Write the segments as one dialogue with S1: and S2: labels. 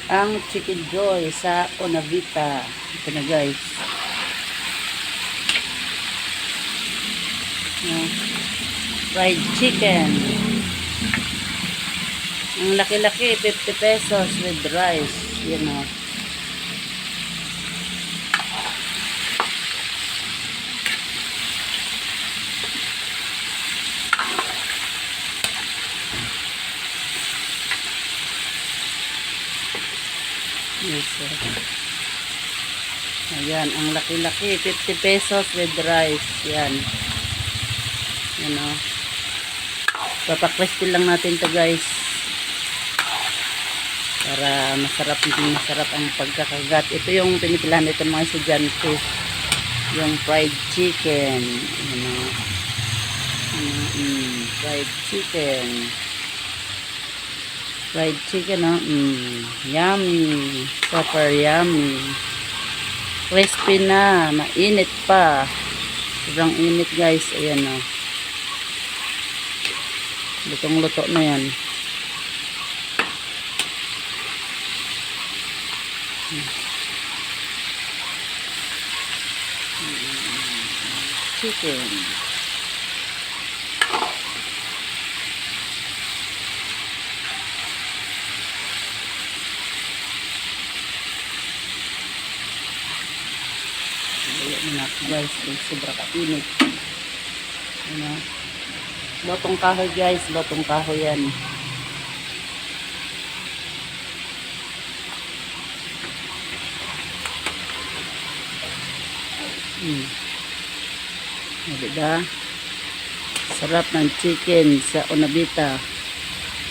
S1: ang Chicken Joy sa Onavita. Ito na guys. Fried chicken. Ang laki-laki, 50 pesos with rice. Yan o. Yes, ayan, ang laki-laki, 50 pesos with rice. Yan. Yan o. Papakristil lang natin to guys. Para masarap, masarap ang pagkakagat. Ito yung pinipilahan nito mga estudyante. Yung fried chicken. Yan o. Fried chicken. Fried chicken, no? Yummy. Super yummy. Crispy na. Mainit pa. Sobrang init, guys. Ayan, no? Lutong-luto na yan. Chicken. Guys, sobra kainit. Ano? Lotong kahoy guys, lotong kahoy yan. Diba? Sarap ng chicken sa Onavita.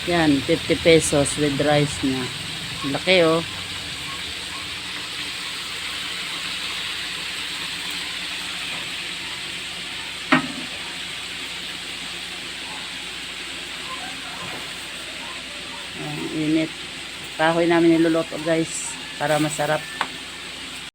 S1: Yan, 50 pesos with rice na. Laki oh. Init. Kahoy namin niluluto guys para masarap.